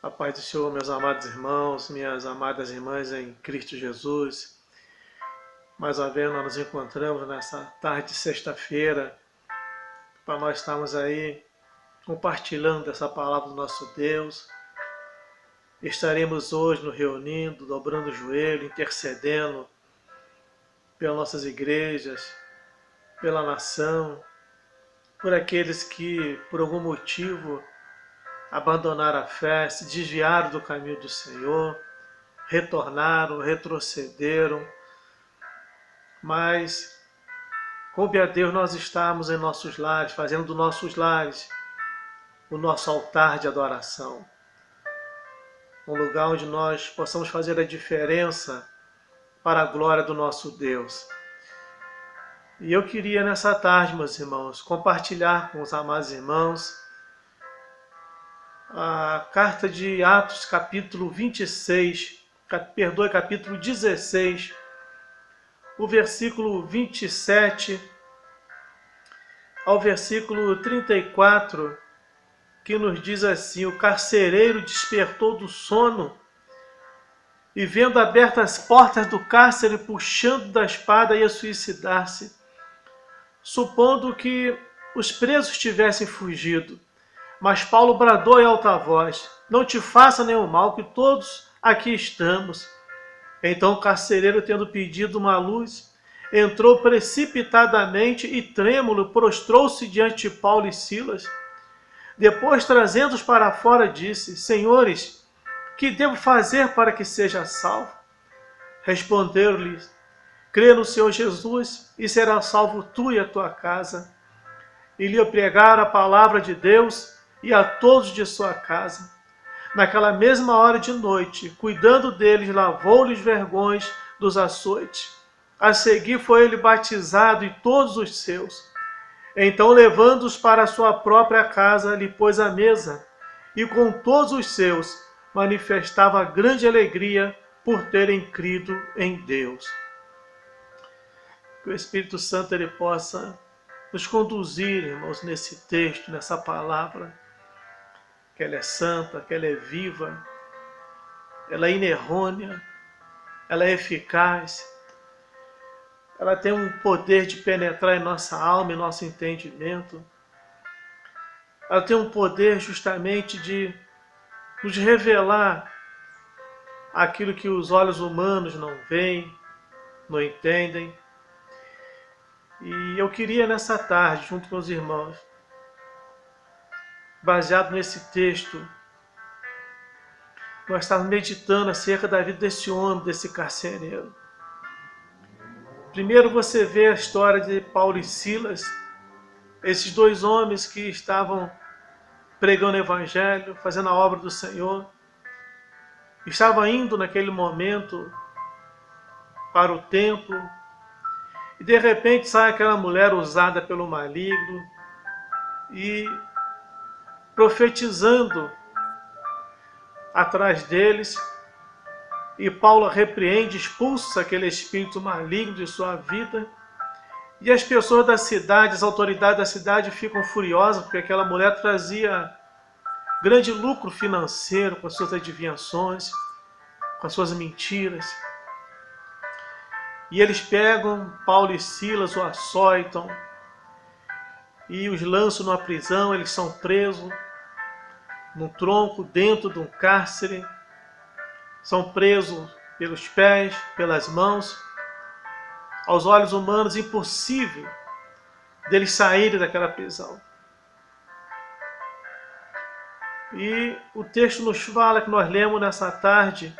A paz do Senhor, meus amados irmãos, minhas amadas irmãs em Cristo Jesus. Mais uma vez nós nos encontramos nessa tarde de sexta-feira para nós estarmos aí compartilhando dessa palavra do nosso Deus. Estaremos hoje nos reunindo, dobrando o joelho, intercedendo pelas nossas igrejas, pela nação, por aqueles que por algum motivo abandonaram a fé, se desviaram do caminho do Senhor, retornaram, retrocederam. Mas coube a Deus nós estarmos em nossos lares, fazendo dos nossos lares o nosso altar de adoração. Um lugar onde nós possamos fazer a diferença para a glória do nosso Deus. E eu queria nessa tarde, meus irmãos, compartilhar com os amados irmãos a carta de Atos, capítulo 26, capítulo 16, o versículo 27 ao versículo 34, que nos diz assim: o carcereiro despertou do sono e, vendo abertas as portas do cárcere, puxando da espada, ia suicidar-se, supondo que os presos tivessem fugido. Mas Paulo bradou em alta voz: não te faça nenhum mal, que todos aqui estamos. Então o carcereiro, tendo pedido uma luz, entrou precipitadamente e, trêmulo, prostrou-se diante de Paulo e Silas. Depois, trazendo-os para fora, disse: senhores, que devo fazer para que seja salvo? Responderam-lhe: crê no Senhor Jesus e será salvo tu e a tua casa. E lhe pregaram a palavra de Deus e a todos de sua casa. Naquela mesma hora de noite, cuidando deles, lavou-lhes vergões dos açoites. A seguir foi ele batizado e todos os seus. Então, levando-os para a sua própria casa, lhe pôs à mesa, e com todos os seus manifestava grande alegria por terem crido em Deus. Que o Espírito Santo ele possa nos conduzir, irmãos, nesse texto, nessa palavra, que ela é santa, que ela é viva, ela é inerrônea, ela é eficaz, ela tem um poder de penetrar em nossa alma, em nosso entendimento. Ela tem um poder justamente de nos revelar aquilo que os olhos humanos não veem, não entendem. E eu queria nessa tarde, junto com os irmãos, baseado nesse texto, nós estávamos meditando acerca da vida desse homem, desse carcereiro. Primeiro você vê a história de Paulo e Silas, esses dois homens que estavam pregando o evangelho, fazendo a obra do Senhor, estavam indo naquele momento para o templo, e de repente sai aquela mulher usada pelo maligno e profetizando atrás deles, e Paulo repreende, expulsa aquele espírito maligno de sua vida, e as pessoas da cidade, as autoridades da cidade ficam furiosas, porque aquela mulher trazia grande lucro financeiro com as suas adivinhações, com as suas mentiras. E eles pegam Paulo e Silas, o açoitam e os lançam numa prisão. Eles são presos num tronco dentro de um cárcere, são presos pelos pés, pelas mãos. Aos olhos humanos, impossível deles saírem daquela prisão. E o texto nos fala, que nós lemos nessa tarde,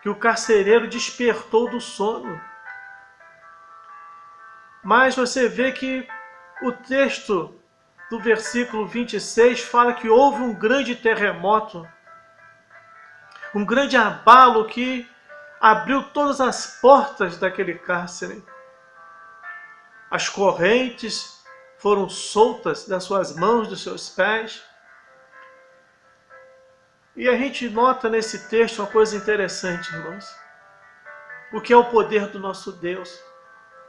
que o carcereiro despertou do sono. Mas você vê que o texto do versículo 26 fala que houve um grande terremoto, um grande abalo que abriu todas as portas daquele cárcere. As correntes foram soltas das suas mãos, dos seus pés. E a gente nota nesse texto uma coisa interessante, irmãos. O que é o poder do nosso Deus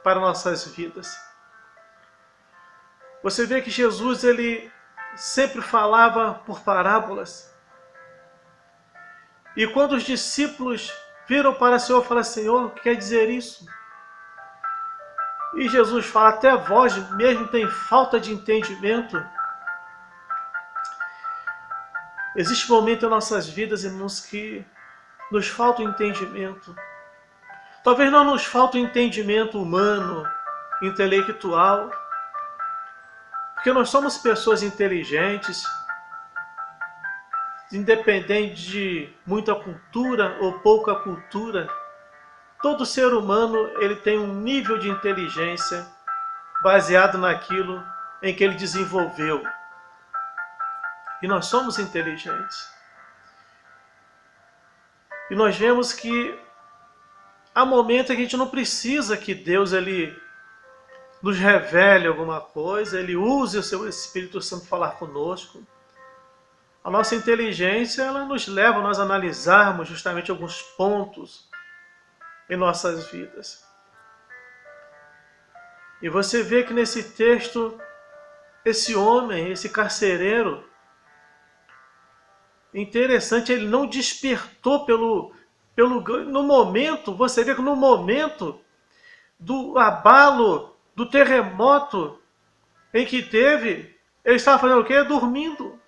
para nossas vidas. Você vê que Jesus ele sempre falava por parábolas. E quando os discípulos viram para o Senhor, falaram: Senhor, o que quer dizer isso? E Jesus fala: até vós mesmo tem falta de entendimento. Existe um momento em nossas vidas, irmãos, que nos falta o entendimento. Talvez não nos falte o entendimento humano, intelectual, porque nós somos pessoas inteligentes, independente de muita cultura ou pouca cultura. Todo ser humano ele tem um nível de inteligência baseado naquilo em que ele desenvolveu. E nós somos inteligentes. E nós vemos que há momentos em que a gente não precisa que Deus ele nos revele alguma coisa, ele use o seu Espírito Santo para falar conosco. A nossa inteligência ela nos leva a nós analisarmos justamente alguns pontos em nossas vidas. E você vê que nesse texto, esse homem, esse carcereiro, interessante, ele não despertou no momento, você vê que no momento do abalo, do terremoto em que teve, ele estava fazendo o quê? Dormindo.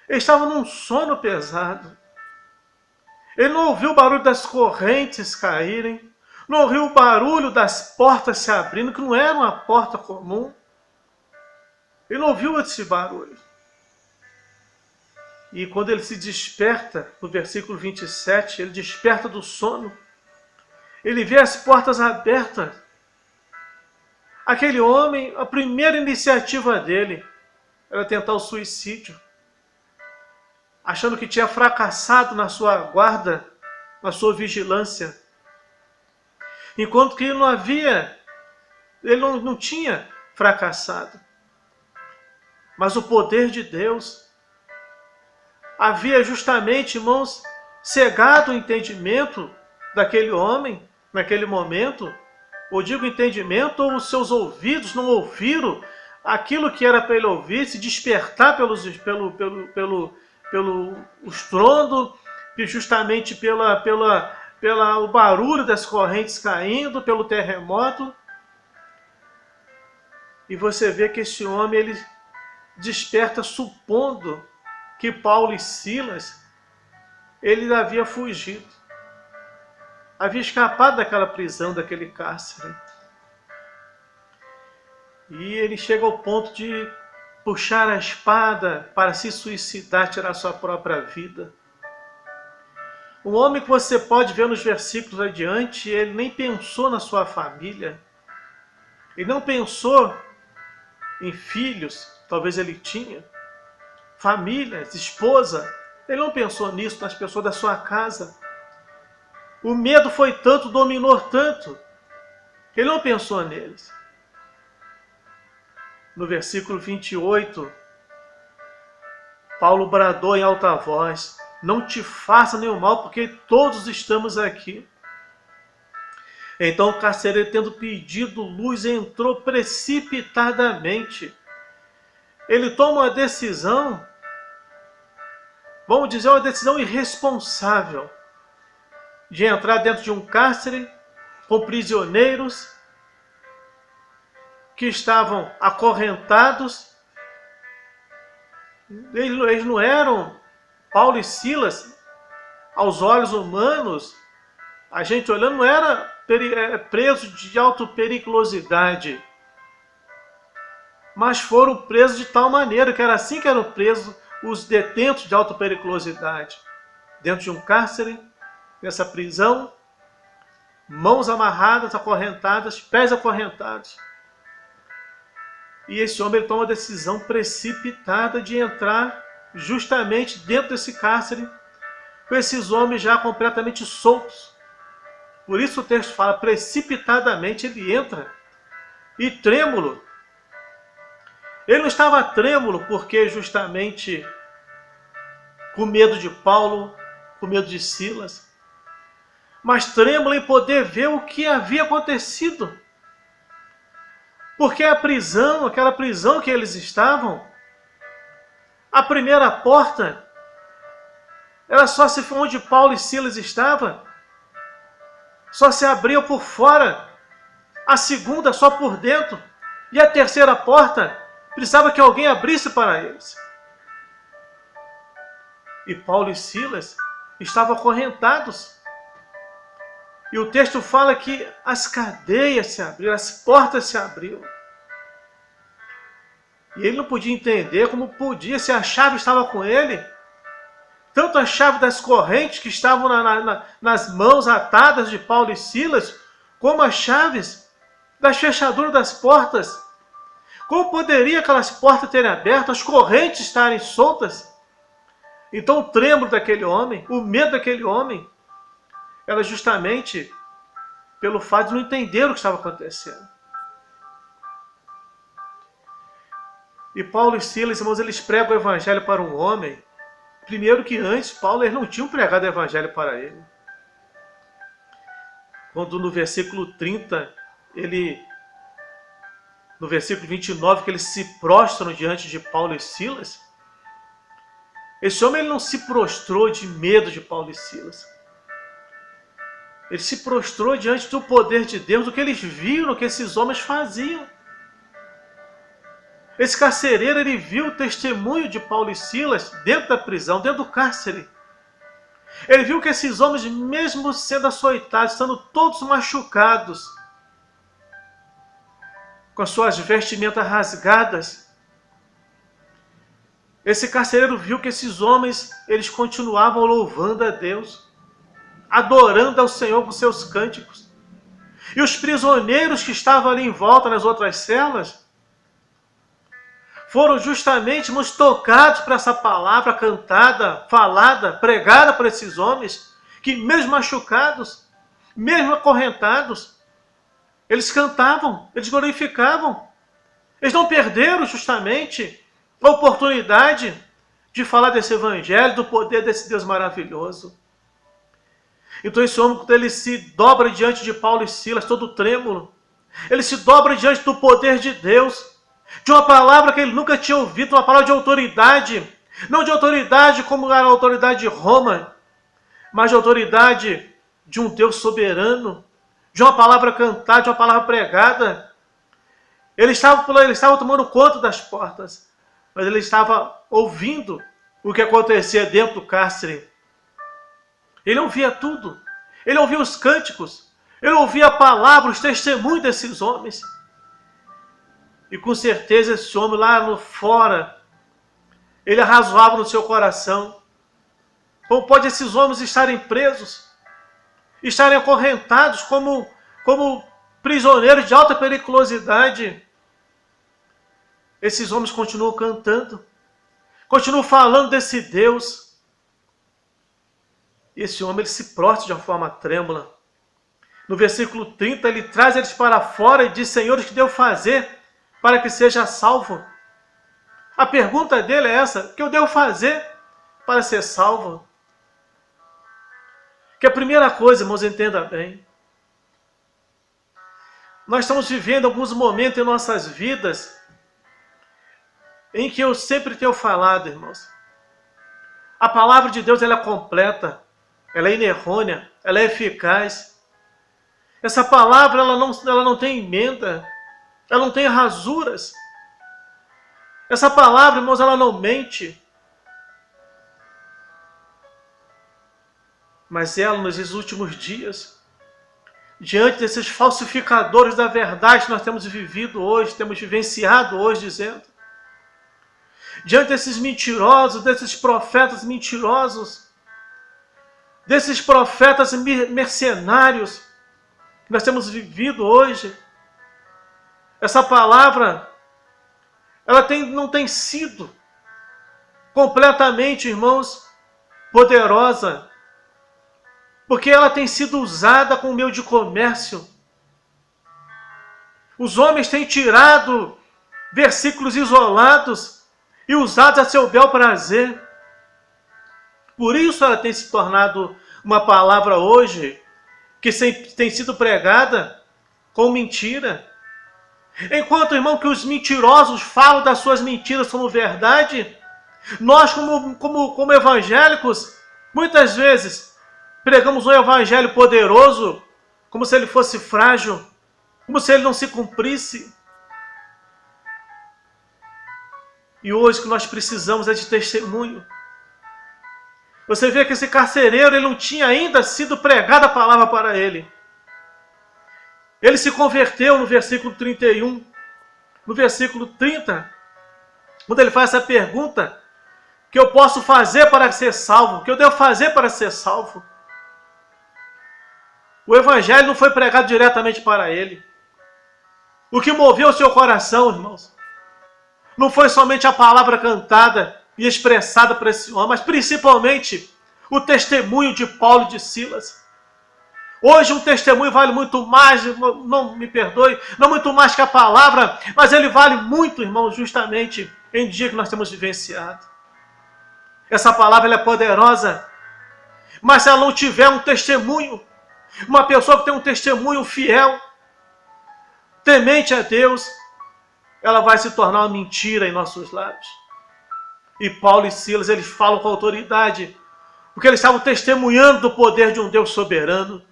Ele estava num sono pesado. Ele não ouviu o barulho das correntes caírem, não ouviu o barulho das portas se abrindo, que não era uma porta comum. Ele não ouviu esse barulho. E quando ele se desperta, no versículo 27, ele desperta do sono, ele vê as portas abertas. Aquele homem, a primeira iniciativa dele era tentar o suicídio, achando que tinha fracassado na sua guarda, na sua vigilância. Enquanto que ele não tinha fracassado. Mas o poder de Deus havia justamente, irmãos, cegado o entendimento daquele homem, naquele momento. Ou digo entendimento, ou os seus ouvidos não ouviram aquilo que era para ele ouvir, se despertar pelo estrondo, justamente o barulho das correntes caindo, pelo terremoto. E você vê que esse homem ele desperta supondo que Paulo e Silas ele havia fugido, havia escapado daquela prisão, daquele cárcere. E ele chega ao ponto de puxar a espada para se suicidar, tirar sua própria vida. Um homem que você pode ver nos versículos adiante, ele nem pensou na sua família, ele não pensou em filhos, talvez ele tinha, família, esposa, ele não pensou nisso, nas pessoas da sua casa. O medo foi tanto, dominou tanto, que ele não pensou neles. No versículo 28, Paulo bradou em alta voz: não te faça nenhum mal, porque todos estamos aqui. Então o carcereiro, tendo pedido luz, entrou precipitadamente. Ele toma uma decisão, vamos dizer, uma decisão irresponsável, de entrar dentro de um cárcere com prisioneiros que estavam acorrentados. Eles não eram, Paulo e Silas, aos olhos humanos, a gente olhando, não era preso de autopericulosidade, mas foram presos de tal maneira que era assim que eram presos os detentos de autopericulosidade, dentro de um cárcere, nessa prisão, mãos amarradas, acorrentadas, pés acorrentados. E esse homem ele toma uma decisão precipitada de entrar justamente dentro desse cárcere, com esses homens já completamente soltos. Por isso o texto fala, precipitadamente ele entra, e trêmulo. Ele não estava trêmulo porque justamente com medo de Paulo, com medo de Silas, mas trêmulo em poder ver o que havia acontecido. Porque a prisão, aquela prisão que eles estavam, a primeira porta era só se for onde Paulo e Silas estavam. Só se abria por fora. A segunda só por dentro. E a terceira porta precisava que alguém abrisse para eles. E Paulo e Silas estavam acorrentados. E o texto fala que as cadeias se abriram, as portas se abriram. E ele não podia entender como podia, se a chave estava com ele. Tanto a chave das correntes que estavam nas mãos atadas de Paulo e Silas, como as chaves das fechaduras das portas. Como poderia aquelas portas terem aberto, as correntes estarem soltas? Então o tremor daquele homem, o medo daquele homem, era justamente pelo fato de não entender o que estava acontecendo. E Paulo e Silas, irmãos, eles pregam o evangelho para um homem. Primeiro que antes, Paulo, eles não tinham pregado o evangelho para ele. Quando no versículo 30, no versículo 29, que eles se prostram diante de Paulo e Silas, esse homem ele não se prostrou de medo de Paulo e Silas. Ele se prostrou diante do poder de Deus, do que eles viram, que esses homens faziam. Esse carcereiro, ele viu o testemunho de Paulo e Silas dentro da prisão, dentro do cárcere. Ele viu que esses homens, mesmo sendo açoitados, estando todos machucados, com as suas vestimentas rasgadas, esse carcereiro viu que esses homens, eles continuavam louvando a Deus, adorando ao Senhor com seus cânticos. E os prisioneiros que estavam ali em volta nas outras celas, foram justamente tocados por essa palavra cantada, falada, pregada por esses homens, que mesmo machucados, mesmo acorrentados, eles cantavam, eles glorificavam. Eles não perderam justamente a oportunidade de falar desse evangelho, do poder desse Deus maravilhoso. Então esse homem, quando ele se dobra diante de Paulo e Silas, todo trêmulo, ele se dobra diante do poder de Deus, de uma palavra que ele nunca tinha ouvido, uma palavra de autoridade, não de autoridade como era a autoridade de Roma, mas de autoridade de um Deus soberano, de uma palavra cantada, de uma palavra pregada. Ele estava tomando conta das portas, mas ele estava ouvindo o que acontecia dentro do cárcere. Ele ouvia tudo, ele ouvia os cânticos, ele ouvia a palavra, os testemunhos desses homens. E com certeza esse homem lá no fora, ele arrazoava no seu coração. Como pode esses homens estarem presos, estarem acorrentados como prisioneiros de alta periculosidade? Esses homens continuam cantando, continuam falando desse Deus. E esse homem ele se prostra de uma forma trêmula. No versículo 30, ele traz eles para fora e diz: Senhor, o que devo fazer para que seja salvo? A pergunta dele é essa: o que eu devo fazer para ser salvo? Que a primeira coisa, irmãos, entenda bem. Nós estamos vivendo alguns momentos em nossas vidas em que eu sempre tenho falado, irmãos. A palavra de Deus ela é completa, ela é inerrônea, ela é eficaz. Essa palavra ela não tem emenda, ela não tem rasuras. Essa palavra, irmãos, ela não mente. Mas ela, nesses últimos dias, diante desses falsificadores da verdade que nós temos vivido hoje, temos vivenciado hoje, dizendo, diante desses mentirosos, desses profetas mentirosos, desses profetas mercenários que nós temos vivido hoje, essa palavra, ela não tem sido completamente, irmãos, poderosa, porque ela tem sido usada como meio de comércio. Os homens têm tirado versículos isolados e usados a seu bel prazer. Por isso ela tem se tornado uma palavra hoje que tem sido pregada com mentira. Enquanto, irmão, que os mentirosos falam das suas mentiras como verdade, nós como evangélicos, Muitas vezes pregamos um evangelho poderoso como se ele fosse frágil, como se ele não se cumprisse. E hoje o que nós precisamos é de testemunho. Você vê que esse carcereiro, ele não tinha ainda sido pregada a palavra para ele. Ele se converteu no versículo 31. No versículo 30, quando ele faz essa pergunta, que eu posso fazer para ser salvo? O que eu devo fazer para ser salvo? O evangelho não foi pregado diretamente para ele. O que moveu o seu coração, irmãos, não foi somente a palavra cantada e expressada para esse homem, mas principalmente o testemunho de Paulo e de Silas. Hoje um testemunho vale muito mais, não me perdoe, não muito mais que a palavra, mas ele vale muito, irmão, justamente em dia que nós temos vivenciado. Essa palavra ela é poderosa, mas se ela não tiver um testemunho, uma pessoa que tem um testemunho fiel, temente a Deus, ela vai se tornar uma mentira em nossos lábios. E Paulo e Silas, eles falam com autoridade, porque eles estavam testemunhando do poder de um Deus soberano,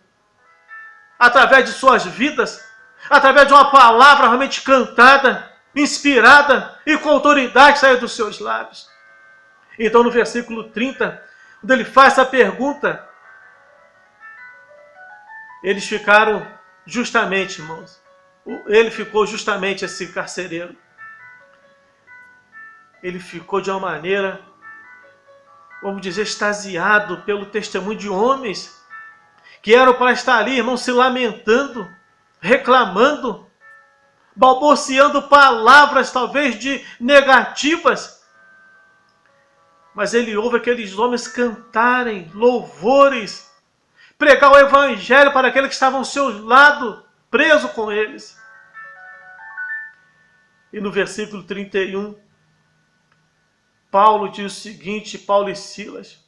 através de suas vidas, através de uma palavra realmente cantada, inspirada e com autoridade saiu dos seus lábios. Então no versículo 30, quando ele faz essa pergunta, eles ficaram justamente, irmãos, ele ficou justamente esse carcereiro. Ele ficou de uma maneira, vamos dizer, extasiado pelo testemunho de homens que eram para estar ali, irmão, se lamentando, reclamando, balbuciando palavras talvez de negativas. Mas ele ouve aqueles homens cantarem louvores, pregar o evangelho para aqueles que estavam ao seu lado, preso com eles. E no versículo 31, Paulo diz o seguinte, Paulo e Silas,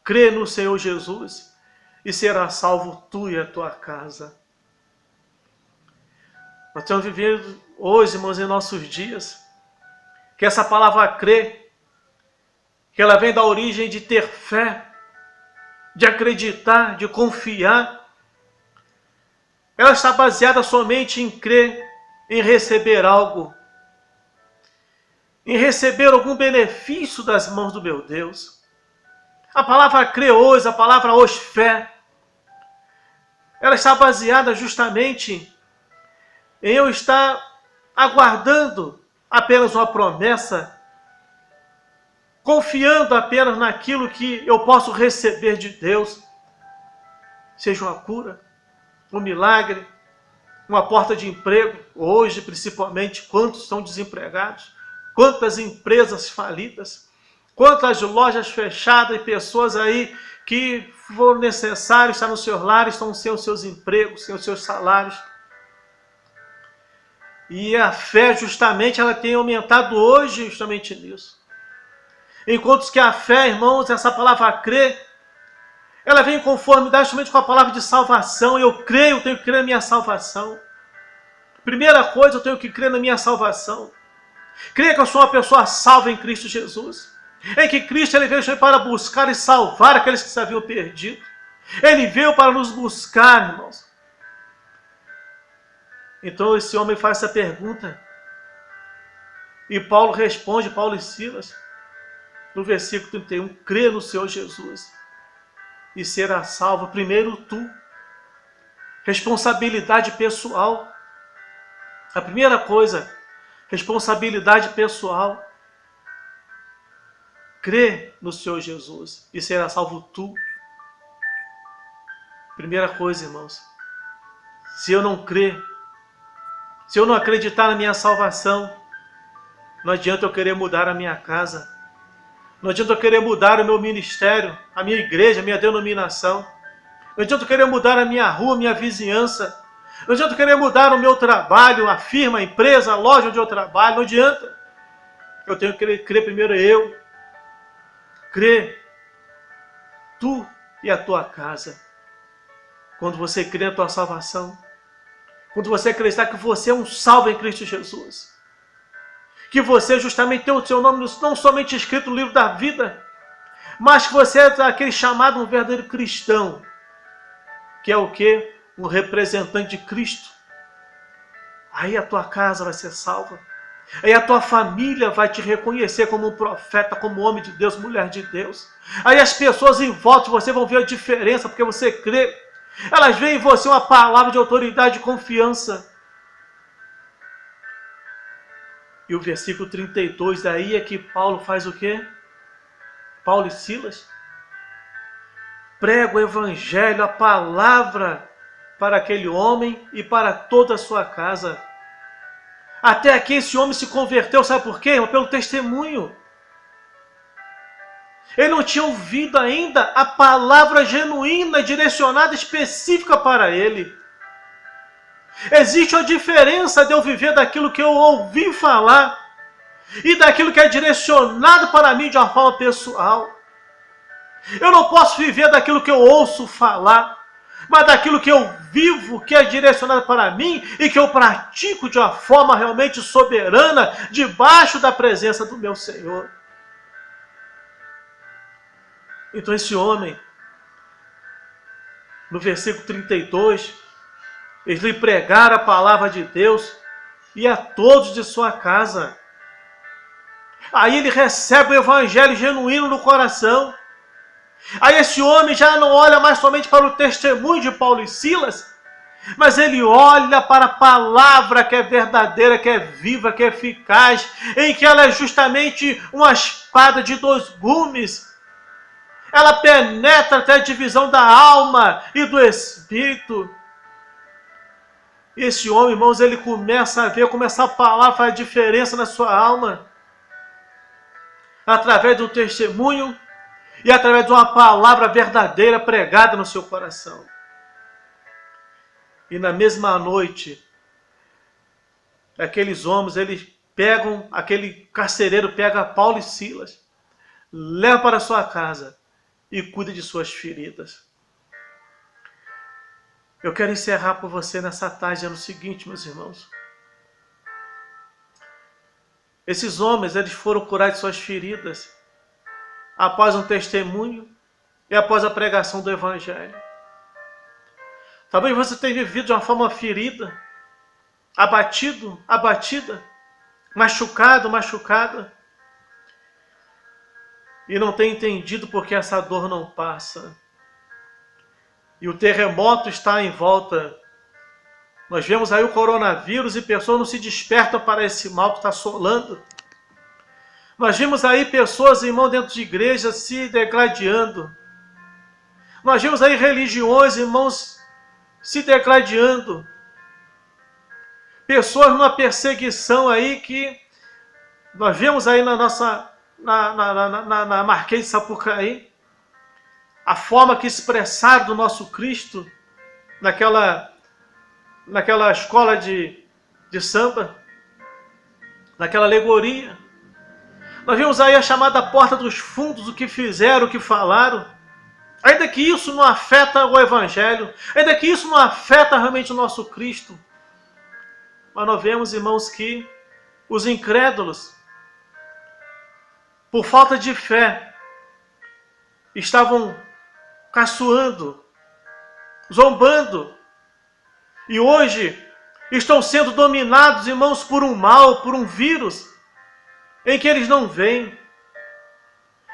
crê no Senhor Jesus e será salvo tu e a tua casa. Nós estamos vivendo hoje, irmãos, em nossos dias, que essa palavra crer, que ela vem da origem de ter fé, de acreditar, de confiar. Ela está baseada somente em crer, em receber algo, em receber algum benefício das mãos do meu Deus. A palavra crer hoje, a palavra hoje fé, ela está baseada justamente em eu estar aguardando apenas uma promessa, confiando apenas naquilo que eu posso receber de Deus, seja uma cura, um milagre, uma porta de emprego. Hoje, principalmente, quantos estão desempregados, quantas empresas falidas, quantas lojas fechadas e pessoas aí que for necessário estar nos seus lares, estão sem os seus empregos, sem os seus salários. E a fé, justamente, ela tem aumentado hoje justamente nisso. Enquanto que a fé, irmãos, essa palavra crer, ela vem em conformidade justamente com a palavra de salvação. Eu creio, eu tenho que crer na minha salvação. Primeira coisa, eu tenho que crer na minha salvação. Creia que eu sou uma pessoa salva em Cristo Jesus. Em que Cristo ele veio para buscar e salvar aqueles que se haviam perdido. Ele veio para nos buscar, irmãos. Então esse homem faz essa pergunta. E Paulo responde, Paulo e Silas, no versículo 31, crê no Senhor Jesus e será salvo. Primeiro tu. Responsabilidade pessoal. A primeira coisa, responsabilidade pessoal. Crê no Senhor Jesus e será salvo tu. Primeira coisa, irmãos. Se eu não crer, se eu não acreditar na minha salvação, não adianta eu querer mudar a minha casa. Não adianta eu querer mudar o meu ministério, a minha igreja, a minha denominação. Não adianta eu querer mudar a minha rua, a minha vizinhança. Não adianta eu querer mudar o meu trabalho, a firma, a empresa, a loja onde eu trabalho. Não adianta. Eu tenho que crer primeiro eu. Crê tu e a tua casa. Quando você crê na tua salvação, quando você acreditar que você é um salvo em Cristo Jesus, que você justamente tem o seu nome não somente escrito no livro da vida, mas que você é aquele chamado um verdadeiro cristão, que é o quê? Um representante de Cristo. Aí a tua casa vai ser salva. Aí a tua família vai te reconhecer como um profeta, como homem de Deus, mulher de Deus. Aí as pessoas em volta de você vão ver a diferença, porque você crê. Elas veem em você uma palavra de autoridade e confiança. E o versículo 32, aí é que Paulo faz o quê? Paulo e Silas pregam o evangelho, a palavra para aquele homem e para toda a sua casa. Até aqui esse homem se converteu, sabe por quê? Pelo testemunho. Ele não tinha ouvido ainda a palavra genuína, direcionada, específica para ele. Existe uma diferença de eu viver daquilo que eu ouvi falar e daquilo que é direcionado para mim de uma forma pessoal. Eu não posso viver daquilo que eu ouço falar, mas daquilo que eu vivo, que é direcionado para mim e que eu pratico de uma forma realmente soberana, debaixo da presença do meu Senhor. Então esse homem, no versículo 32, eles lhe pregaram a palavra de Deus e a todos de sua casa. Aí ele recebe o evangelho genuíno no coração. Aí esse homem já não olha mais somente para o testemunho de Paulo e Silas, mas ele olha para a palavra que é verdadeira, que é viva, que é eficaz, em que ela é justamente uma espada de dois gumes. Ela penetra até a divisão da alma e do espírito. Esse homem, irmãos, ele começa a ver como essa palavra faz diferença na sua alma. Através do testemunho e através de uma palavra verdadeira pregada no seu coração. E na mesma noite, aqueles homens, eles pegam, aquele carcereiro pega Paulo e Silas, leva para sua casa e cuida de suas feridas. Eu quero encerrar por você nessa tarde no seguinte, meus irmãos. Esses homens, eles foram curar de suas feridas após um testemunho e após a pregação do evangelho. Talvez você tenha vivido de uma forma ferida, abatido, abatida, machucado, machucada, e não tenha entendido porque essa dor não passa. E o terremoto está em volta. Nós vemos aí o coronavírus e pessoas não se despertam para esse mal que está assolando. Nós vimos aí pessoas, irmãos, dentro de igrejas se degladiando. Nós vimos aí religiões, irmãos, se degladiando. Pessoas numa perseguição aí que nós vemos aí na nossa, na Marquês de Sapucaí, a forma que expressaram do nosso Cristo naquela escola de samba, naquela alegoria. Nós vimos aí a chamada porta dos fundos, o que fizeram, o que falaram. Ainda que isso não afeta o Evangelho, ainda que isso não afeta realmente o nosso Cristo. Mas nós vemos, irmãos, que os incrédulos, por falta de fé, estavam caçoando, zombando. E hoje estão sendo dominados, irmãos, por um mal, por um vírus, em que eles não veem.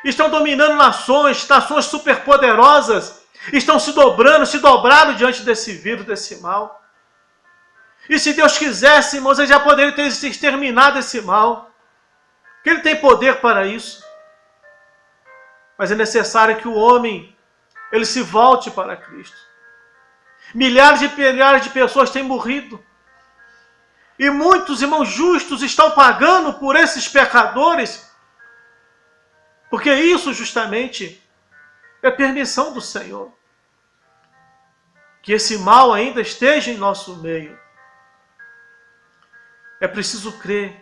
Estão dominando nações superpoderosas, estão se dobraram diante desse vírus, desse mal. E se Deus quisesse, irmãos, ele já poderia ter exterminado esse mal, porque ele tem poder para isso. Mas é necessário que o homem, ele se volte para Cristo. Milhares e milhares de pessoas têm morrido. E muitos irmãos justos estão pagando por esses pecadores, porque isso justamente é permissão do Senhor. Que esse mal ainda esteja em nosso meio. É preciso crer.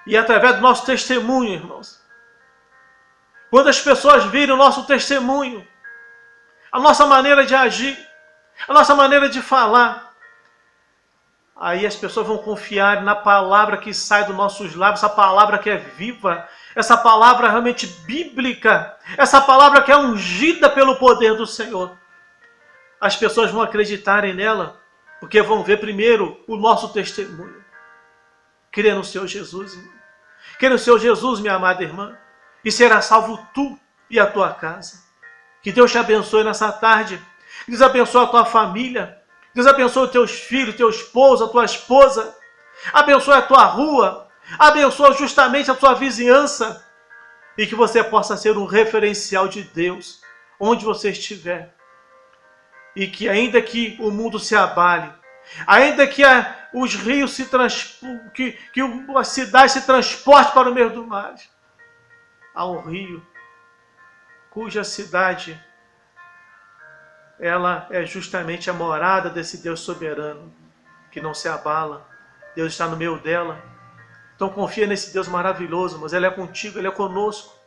E através do nosso testemunho, irmãos. Quando as pessoas virem o nosso testemunho, a nossa maneira de agir, a nossa maneira de falar, aí as pessoas vão confiar na palavra que sai dos nossos lábios, a palavra que é viva, essa palavra realmente bíblica, essa palavra que é ungida pelo poder do Senhor, as pessoas vão acreditarem nela, porque vão ver primeiro o nosso testemunho. Crê no Senhor Jesus, irmão. Crê no Senhor Jesus, minha amada irmã, e será salvo tu e a tua casa. Que Deus te abençoe nessa tarde. Deus abençoe a tua família. Deus abençoe os teus filhos, teu esposo, a tua esposa. Abençoe a tua rua. Abençoe justamente a tua vizinhança. E que você possa ser um referencial de Deus, onde você estiver. E que ainda que o mundo se abale, ainda que os rios se que a cidade se transporte para o meio do mar, há um rio cuja cidade ela é justamente a morada desse Deus soberano, que não se abala. Deus está no meio dela. Então confia nesse Deus maravilhoso, mas Ele é contigo, Ele é conosco.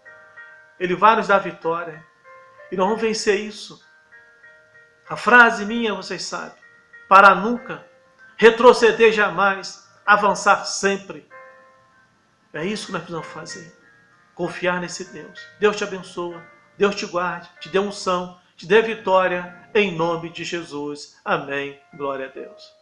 Ele vai nos dar vitória. E nós vamos vencer isso. A frase minha, vocês sabem, para nunca, retroceder jamais, avançar sempre. É isso que nós precisamos fazer. Confiar nesse Deus. Deus te abençoa, Deus te guarde, te dê unção, te dê vitória, em nome de Jesus. Amém. Glória a Deus.